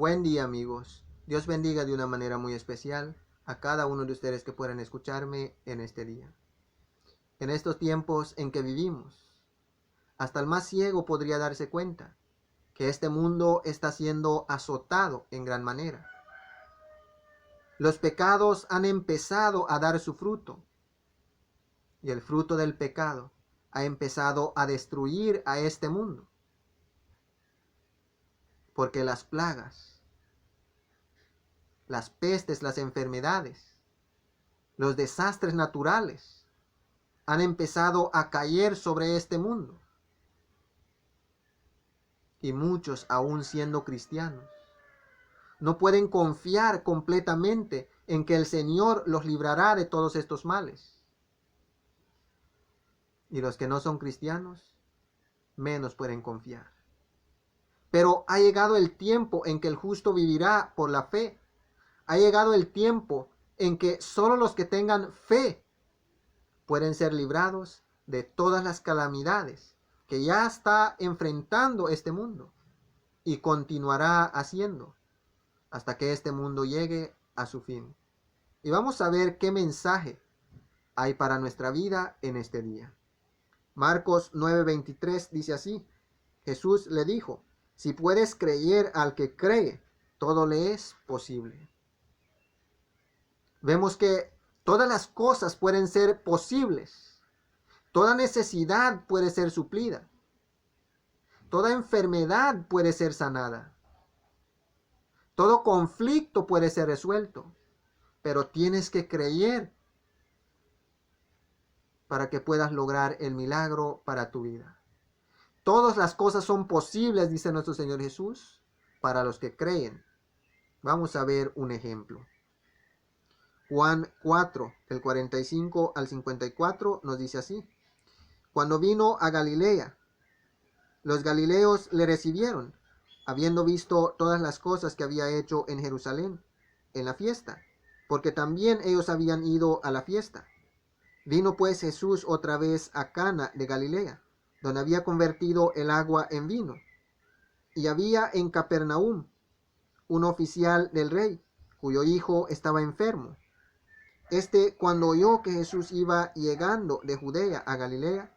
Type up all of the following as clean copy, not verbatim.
Buen día, amigos. Dios bendiga de una manera muy especial a cada uno de ustedes que puedan escucharme en este día. En estos tiempos en que vivimos, hasta el más ciego podría darse cuenta que este mundo está siendo azotado en gran manera. Los pecados han empezado a dar su fruto, y el fruto del pecado ha empezado a destruir a este mundo, porque las plagas, las pestes, las enfermedades, los desastres naturales han empezado a caer sobre este mundo. Y muchos, aún siendo cristianos, no pueden confiar completamente en que el Señor los librará de todos estos males. Y los que no son cristianos, menos pueden confiar. Pero ha llegado el tiempo en que el justo vivirá por la fe. Ha llegado el tiempo en que solo los que tengan fe pueden ser librados de todas las calamidades que ya está enfrentando este mundo y continuará haciendo hasta que este mundo llegue a su fin. Y vamos a ver qué mensaje hay para nuestra vida en este día. Marcos 9:23 dice así: Jesús le dijo, si puedes creer al que cree, todo le es posible. Vemos que todas las cosas pueden ser posibles. Toda necesidad puede ser suplida. Toda enfermedad puede ser sanada. Todo conflicto puede ser resuelto. Pero tienes que creer para que puedas lograr el milagro para tu vida. Todas las cosas son posibles, dice nuestro Señor Jesús, para los que creen. Vamos a ver un ejemplo. Juan 4, del 45 al 54, nos dice así: Cuando vino a Galilea, los galileos le recibieron, habiendo visto todas las cosas que había hecho en Jerusalén, en la fiesta, porque también ellos habían ido a la fiesta. Vino pues Jesús otra vez a Cana de Galilea, donde había convertido el agua en vino. Y había en Capernaum un oficial del rey, cuyo hijo estaba enfermo. Este, cuando oyó que Jesús iba llegando de Judea a Galilea,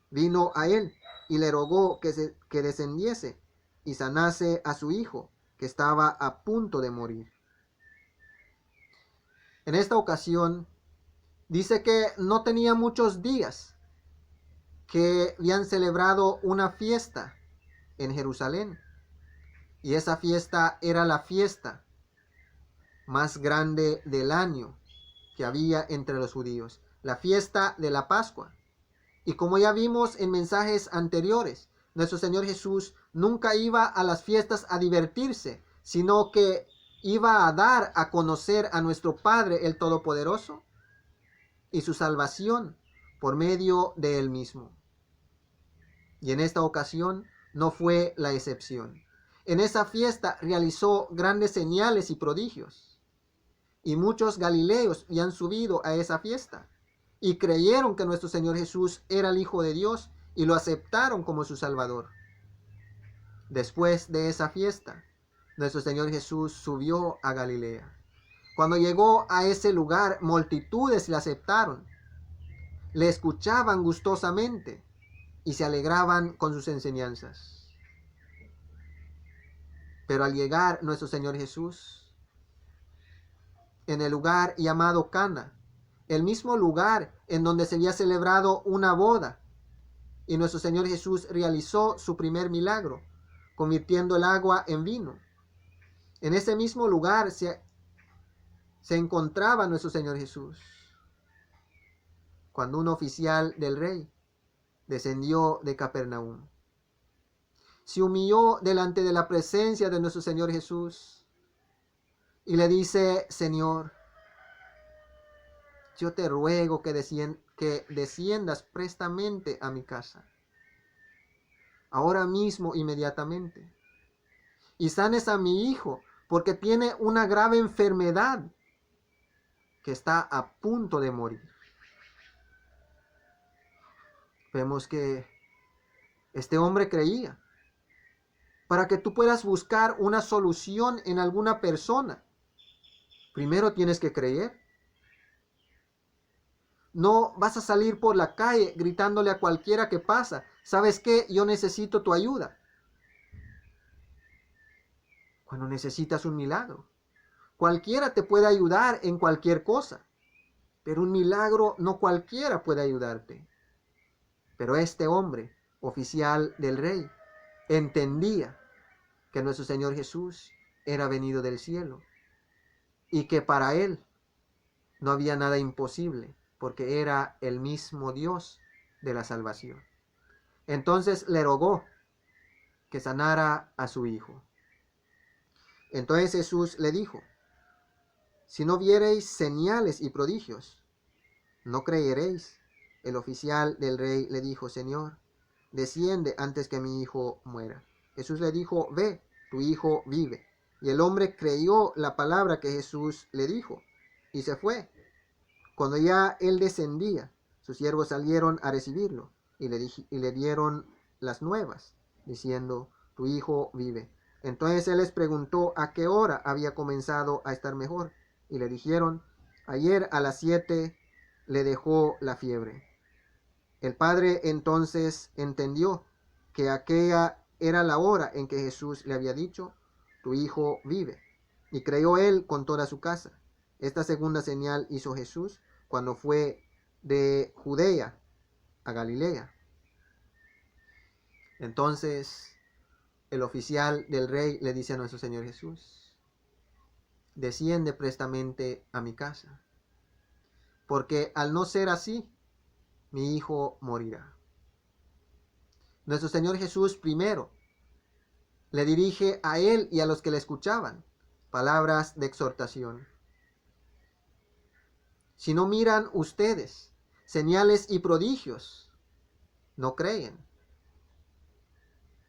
vino a él y le rogó que descendiese y sanase a su hijo, que estaba a punto de morir. En esta ocasión, dice que no tenía muchos días que habían celebrado una fiesta en Jerusalén. Y esa fiesta era la fiesta más grande del año que había entre los judíos, la fiesta de la Pascua. Y como ya vimos en mensajes anteriores, nuestro Señor Jesús nunca iba a las fiestas a divertirse, sino que iba a dar a conocer a nuestro Padre el Todopoderoso y su salvación por medio de Él mismo. Y en esta ocasión no fue la excepción. En esa fiesta realizó grandes señales y prodigios. Y muchos galileos habían subido a esa fiesta y creyeron que nuestro Señor Jesús era el Hijo de Dios y lo aceptaron como su Salvador. Después de esa fiesta, nuestro Señor Jesús subió a Galilea. Cuando llegó a ese lugar, multitudes le aceptaron, le escuchaban gustosamente y se alegraban con sus enseñanzas. Pero al llegar nuestro Señor Jesús en el lugar llamado Cana, el mismo lugar en donde se había celebrado una boda, y nuestro Señor Jesús realizó su primer milagro, convirtiendo el agua en vino. En ese mismo lugar se encontraba nuestro Señor Jesús, cuando un oficial del rey descendió de Capernaum. Se humilló delante de la presencia de nuestro Señor Jesús y le dice: Señor, yo te ruego que desciendas prestamente a mi casa, ahora mismo, inmediatamente, y sanes a mi hijo, porque tiene una grave enfermedad que está a punto de morir. Vemos que este hombre creía, para que tú puedas buscar una solución en alguna persona, primero tienes que creer. No vas a salir por la calle gritándole a cualquiera que pasa, ¿sabes qué? Yo necesito tu ayuda. Cuando necesitas un milagro. Cualquiera te puede ayudar en cualquier cosa, pero un milagro no cualquiera puede ayudarte. Pero este hombre, oficial del rey, entendía que nuestro Señor Jesús era venido del cielo y que para él no había nada imposible, porque era el mismo Dios de la salvación. Entonces le rogó que sanara a su hijo. Entonces Jesús le dijo: si no viereis señales y prodigios, no creeréis. El oficial del rey le dijo: Señor, desciende antes que mi hijo muera. Jesús le dijo: ve, tu hijo vive. Y el hombre creyó la palabra que Jesús le dijo y se fue. Cuando ya él descendía, sus siervos salieron a recibirlo y le dieron las nuevas, diciendo: tu hijo vive. Entonces él les preguntó a qué hora había comenzado a estar mejor, y le dijeron: ayer a las 7 le dejó la fiebre. El padre entonces entendió que aquella era la hora en que Jesús le había dicho: tu hijo vive, y creyó él con toda su casa. Esta segunda señal hizo Jesús cuando fue de Judea a Galilea. Entonces el oficial del rey le dice a nuestro Señor Jesús: desciende prestamente a mi casa, porque al no ser así, mi hijo morirá. Nuestro Señor Jesús primero le dirige a él y a los que le escuchaban palabras de exhortación. Si no miran ustedes señales y prodigios, no creen.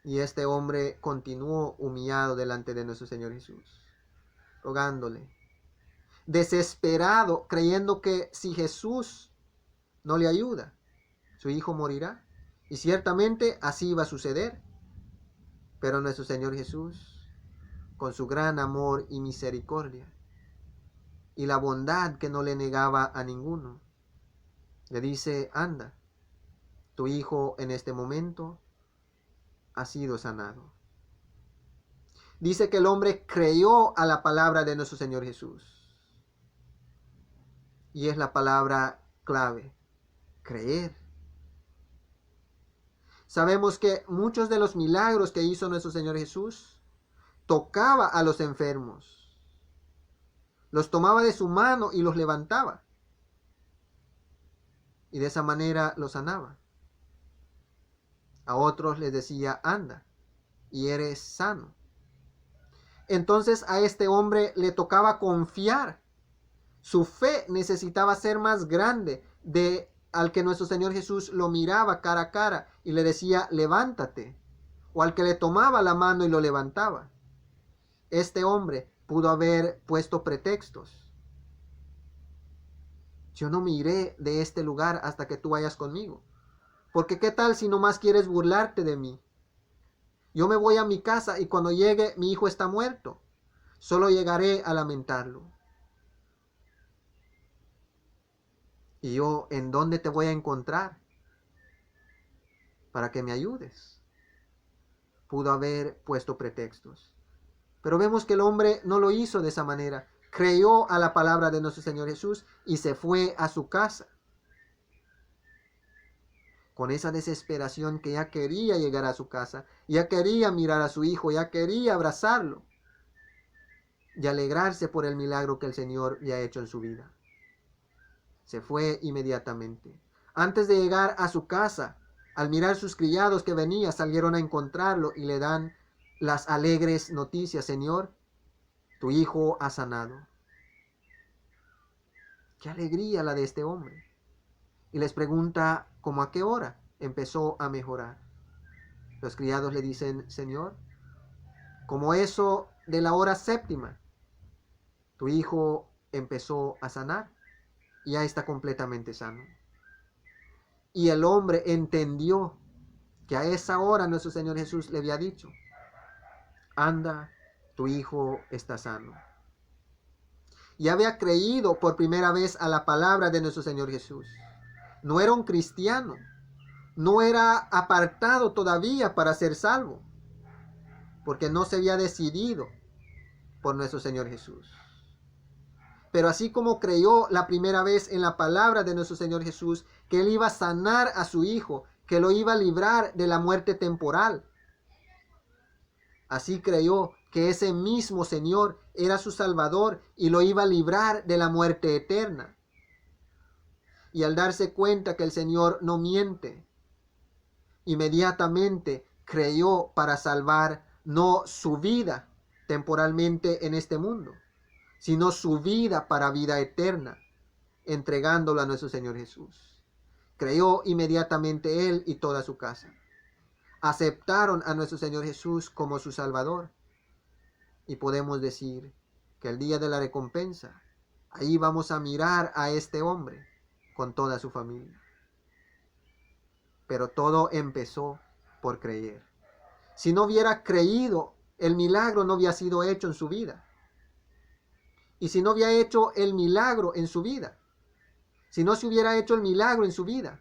Y este hombre continuó humillado delante de nuestro Señor Jesús, rogándole, desesperado, creyendo que si Jesús no le ayuda, su hijo morirá. Y ciertamente así iba a suceder. Pero nuestro Señor Jesús, con su gran amor y misericordia, y la bondad que no le negaba a ninguno, le dice: anda, tu hijo en este momento ha sido sanado. Dice que el hombre creyó a la palabra de nuestro Señor Jesús. Y es la palabra clave: creer. Sabemos que muchos de los milagros que hizo nuestro Señor Jesús, tocaba a los enfermos, los tomaba de su mano y los levantaba, y de esa manera los sanaba. A otros les decía: anda, y eres sano. Entonces a este hombre le tocaba confiar. Su fe necesitaba ser más grande al que nuestro Señor Jesús lo miraba cara a cara y le decía: levántate, o al que le tomaba la mano y lo levantaba. Este hombre pudo haber puesto pretextos. Yo no me iré de este lugar hasta que tú vayas conmigo, porque qué tal si nomás quieres burlarte de mí. Yo me voy a mi casa y cuando llegue mi hijo está muerto. Solo llegaré a lamentarlo. ¿Y yo en dónde te voy a encontrar para que me ayudes? Pudo haber puesto pretextos. Pero vemos que el hombre no lo hizo de esa manera. Creyó a la palabra de nuestro Señor Jesús y se fue a su casa, con esa desesperación que ya quería llegar a su casa, ya quería mirar a su hijo, ya quería abrazarlo y alegrarse por el milagro que el Señor ya ha hecho en su vida. Se fue inmediatamente. Antes de llegar a su casa, al mirar sus criados que venían, salieron a encontrarlo y le dan las alegres noticias: Señor, tu hijo ha sanado. Qué alegría la de este hombre. Y les pregunta cómo a qué hora empezó a mejorar. Los criados le dicen: Señor, como eso de la hora séptima, tu hijo empezó a sanar y ya está completamente sano. Y el hombre entendió que a esa hora nuestro Señor Jesús le había dicho: anda, tu hijo está sano. Y había creído por primera vez a la palabra de nuestro Señor Jesús. No era un cristiano, no era apartado todavía para ser salvo, porque no se había decidido por nuestro Señor Jesús. Pero así como creyó la primera vez en la palabra de nuestro Señor Jesús, que Él iba a sanar a su hijo, que lo iba a librar de la muerte temporal, así creyó que ese mismo Señor era su Salvador y lo iba a librar de la muerte eterna. Y al darse cuenta que el Señor no miente, inmediatamente creyó para salvar no su vida temporalmente en este mundo, sino su vida para vida eterna, entregándolo a nuestro Señor Jesús. Creyó inmediatamente él y toda su casa. Aceptaron a nuestro Señor Jesús como su Salvador. Y podemos decir que el día de la recompensa, ahí vamos a mirar a este hombre con toda su familia. Pero todo empezó por creer. Si no hubiera creído, el milagro no había sido hecho en su vida. Y si no había hecho el milagro en su vida, si no se hubiera hecho el milagro en su vida,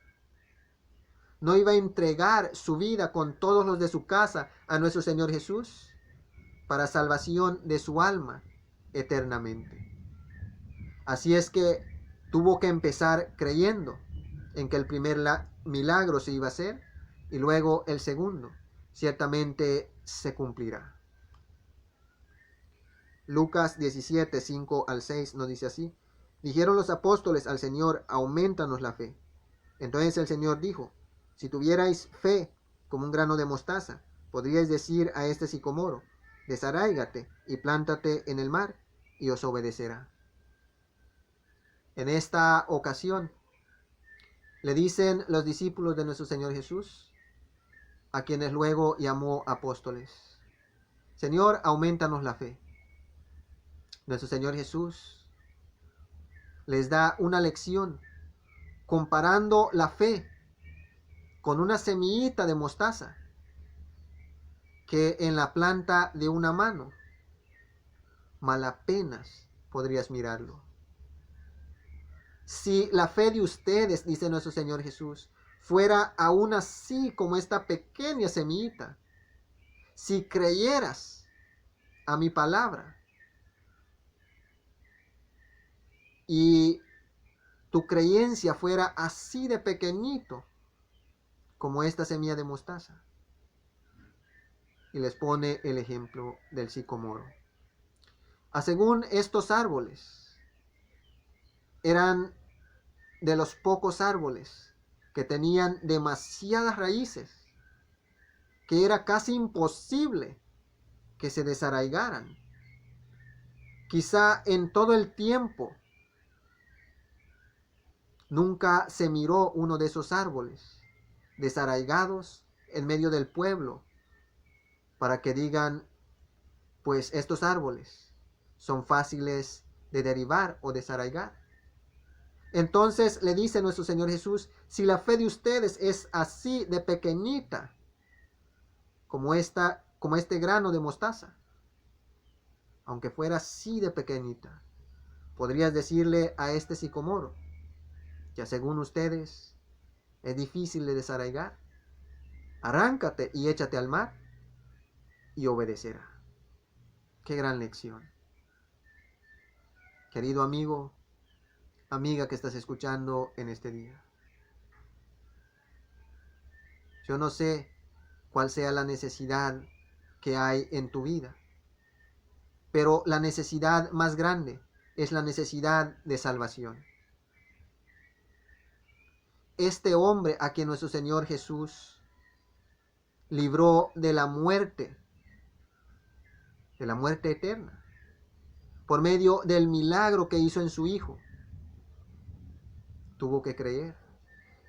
no iba a entregar su vida con todos los de su casa a nuestro Señor Jesús para salvación de su alma eternamente. Así es que tuvo que empezar creyendo en que el primer milagro se iba a hacer y luego el segundo ciertamente se cumplirá. Lucas 17, 5 al 6 nos dice así: dijeron los apóstoles al Señor, aumentanos la fe. Entonces el Señor dijo: si tuvierais fe como un grano de mostaza, podríais decir a este sicomoro, desarráigate y plántate en el mar, y os obedecerá. En esta ocasión le dicen los discípulos de nuestro Señor Jesús, a quienes luego llamó apóstoles: Señor, aumentanos la fe. Nuestro Señor Jesús les da una lección comparando la fe con una semillita de mostaza que en la planta de una mano mal apenas podrías mirarlo. Si la fe de ustedes, dice nuestro Señor Jesús, fuera aún así como esta pequeña semillita, si creyeras a mi palabra y tu creencia fuera así de pequeñito como esta semilla de mostaza. Y les pone el ejemplo del sicomoro. Según estos árboles, eran de los pocos árboles que tenían demasiadas raíces, que era casi imposible que se desarraigaran. Quizá en todo el tiempo nunca se miró uno de esos árboles desarraigados en medio del pueblo para que digan, pues estos árboles son fáciles de derribar o desarraigar. Entonces le dice nuestro Señor Jesús, si la fe de ustedes es así de pequeñita, como este grano de mostaza, aunque fuera así de pequeñita, podrías decirle a este sicomoro, que según ustedes es difícil de desarraigar, arráncate y échate al mar, y obedecerá. Qué gran lección. Querido amigo, amiga que estás escuchando en este día. Yo no sé cuál sea la necesidad que hay en tu vida, pero la necesidad más grande es la necesidad de salvación. Este hombre a quien nuestro Señor Jesús libró de la muerte eterna, por medio del milagro que hizo en su Hijo, tuvo que creer.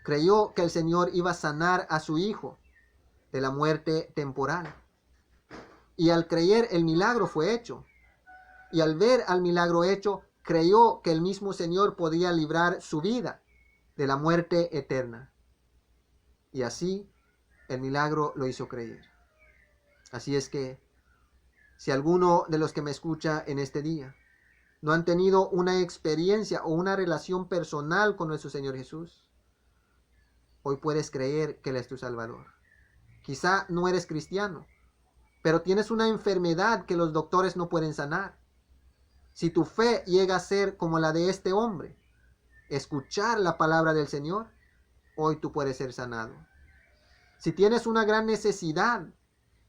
Creyó que el Señor iba a sanar a su hijo de la muerte temporal. Y al creer, el milagro fue hecho. Y al ver al milagro hecho, creyó que el mismo Señor podía librar su vida de la muerte eterna. Y así, el milagro lo hizo creer. Así es que Si alguno de los que me escucha en este día no han tenido una experiencia o una relación personal con nuestro Señor Jesús, hoy puedes creer que Él es tu Salvador. Quizá no eres cristiano, pero tienes una enfermedad que los doctores no pueden sanar. Si tu fe llega a ser como la de este hombre, escuchar la palabra del Señor, hoy tú puedes ser sanado. Si tienes una gran necesidad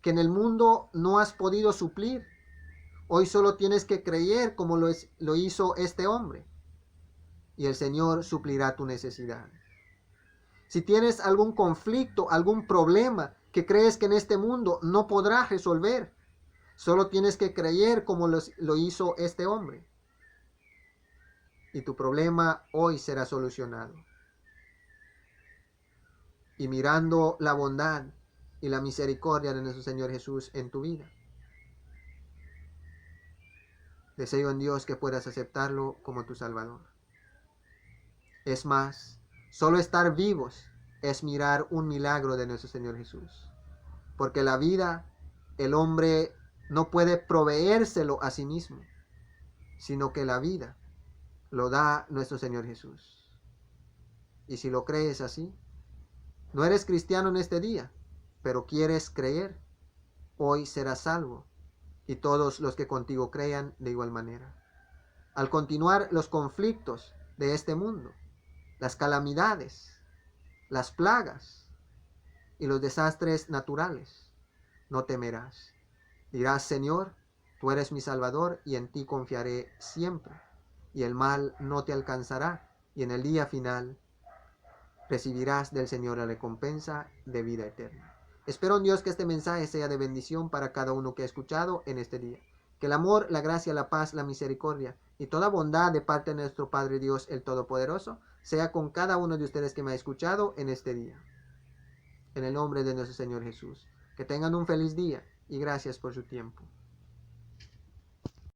que en el mundo no has podido suplir, hoy solo tienes que creer como lo hizo este hombre, y el Señor suplirá tu necesidad. Si tienes algún conflicto, algún problema que crees que en este mundo no podrás resolver, solo tienes que creer como lo hizo este hombre, y tu problema hoy será solucionado. Y mirando la bondad y la misericordia de nuestro Señor Jesús en tu vida, deseo en Dios que puedas aceptarlo como tu Salvador. Es más, solo estar vivos es mirar un milagro de nuestro Señor Jesús. Porque la vida, el hombre no puede proveérselo a sí mismo, sino que la vida lo da nuestro Señor Jesús. Y si lo crees así, no eres cristiano en este día, pero quieres creer, hoy serás salvo, y todos los que contigo crean de igual manera. Al continuar los conflictos de este mundo, las calamidades, las plagas y los desastres naturales, no temerás. Dirás: Señor, tú eres mi Salvador y en ti confiaré siempre, y el mal no te alcanzará, y en el día final recibirás del Señor la recompensa de vida eterna. Espero en Dios que este mensaje sea de bendición para cada uno que ha escuchado en este día. Que el amor, la gracia, la paz, la misericordia y toda bondad de parte de nuestro Padre Dios el Todopoderoso sea con cada uno de ustedes que me ha escuchado en este día. En el nombre de nuestro Señor Jesús. Que tengan un feliz día y gracias por su tiempo.